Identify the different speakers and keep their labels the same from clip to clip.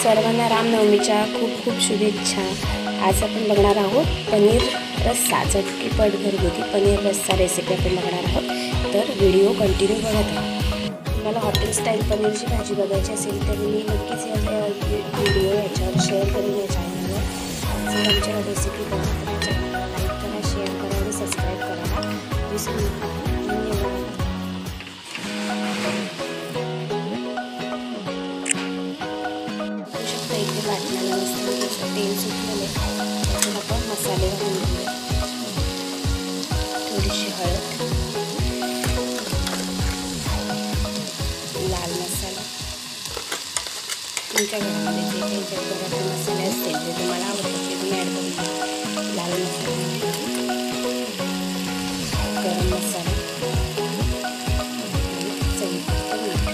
Speaker 1: सर्वांना रामनवमीच्या खूप खूप शुभेच्छा। आज आपण बघणार आहोत पनीर रस्सा, झटकीपट घरगुती पनीर रस्सा रेसिपी आपण बघणार आहोत। तर व्हिडिओ कंटिन्यू बघत राहा। तुम्हाला हॉटेल स्टाईल पनीरची भाजी बघायची असेल तर मी नक्कीच या व्हिडिओ याच्यावर शेअर करेन या चॅनलवर। जर आमच्या रेसिपी बघा तर चॅनलला लाईक करा, शेअर करा आणि सबस्क्राईब करायला विसरू नका। धन्यवाद। इथे वाटणाला मस्त तेल सुटलेले, त्याच्यात आपण मसाले घालून घेऊया। थोडीशी हळद, लाल मसाला, तुमच्या घरामध्ये जे काही घरात मसाले असतील जे तुम्हाला आवडतात ते तुम्ही ॲड करून घ्या। लाल मसाला, गरम मसाला, चवीपुरतं मीठ।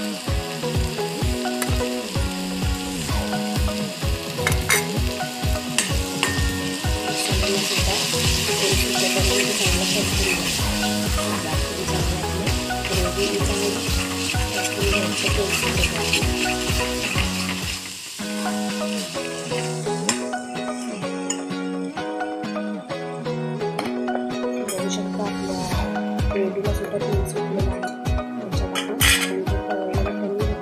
Speaker 1: बघू शकता आपल्या ग्रेव्हीला सुद्धा तेल सुटलेलं आहे। त्याच्यात आपण जे तळलेलं पनीर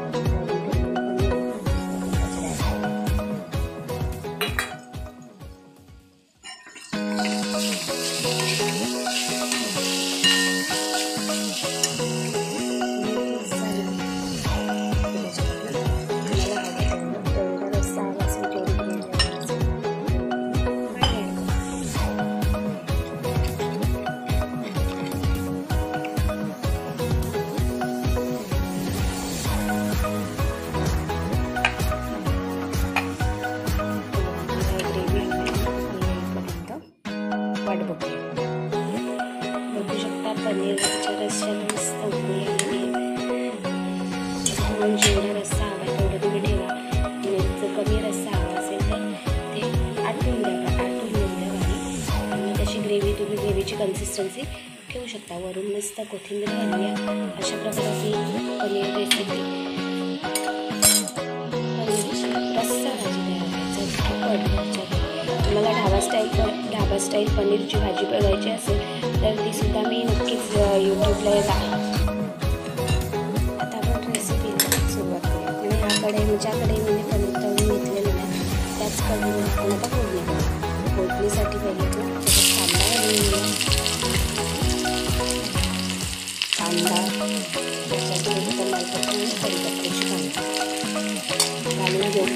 Speaker 1: बघू शकता पनीरच्या रस्स्याला मस्त उकळी आलेली आहे। जेवढा रस्सा हवा तेवढा तुम्ही ठेवा आणि जर कमी रस्सा हवा असेल तर ते आटून घेऊन द्या आणि त्याची तुम्ही ग्रेव्हीची कन्सिस्टन्सी ठेवू शकता। वरून मस्त कोथिंबीर घालूया। अशा प्रकारची पनीर रेसिपी रस्सा भाजी तयार करायची। तुम्हाला ढाबा स्टाईल पनीरची भाजी बघायची असेल तर ती सुद्धा मी नक्कीच यूट्यूबला येत आहे। आता आपण रेसिपीला सुरुवात करूया। आणि याकडे ज्याकडे मी पनीर तळून घेतलेलं आहे त्याच कढईमध्ये आपण आता फोडणी करू। फोडणीसाठी पहिले कांदा घालून घेऊया। कांदा त्याच्यात टमाटर कढीपत्त्याची पानं घालून घेऊ।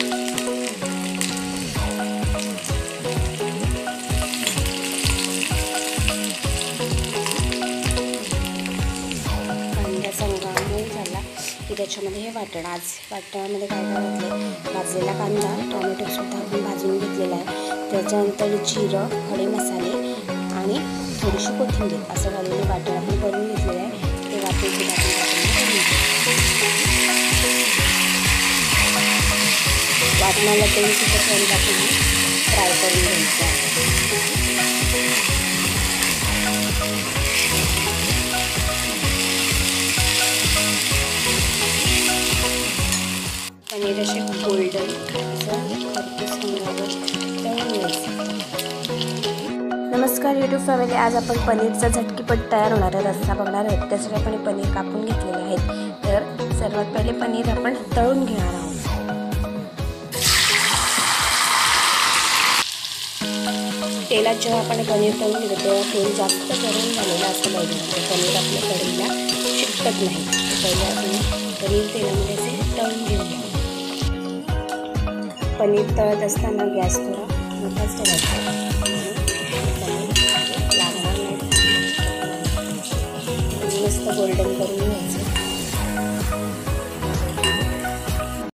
Speaker 1: त्याच्यामध्ये हे वाटणामध्ये काय घातलं, भाजलेला कांदा, टोमॅटो सुद्धा आपण भाजून घेतलेला आहे। त्याच्यानंतर जिरं, खडे मसाले आणि थोडीशी कोथिंबीर असं घालून वाटण आपण करून घेतलेलं आहे। ते वाटण सुद्धा वाटणाला तेल सुद्धा आपण फ्राय करून घ्यायचं आहे। पनीर असे गोल्डन खरपूस रंगावर तळून घ्यायचं। नमस्कार यूट्यूब फॅमिली, आज आपण पनीरचा झटकीपट तयार होणारा रस्सा बघणार आहोत। त्यासाठी आपण पनीर कापून घेतलेले आहेत। तर सर्वात पहिले पनीर आपण तळून घेणार आहोत। तेलात जेव्हा आपण पनीर तळून घेतो तेव्हा तेल जास्त गरम झालेलं असं पाहिजे, पनीर आपल्या कढईला चिकटत नाही। पहिले आपण पनीर तेलामध्ये असे तळून घेऊया। पनीर तळत असताना गॅस थोडा मोठाच ठेवायचा, लागणार नाही। मस्त गोल्डन करून घ्यायचं।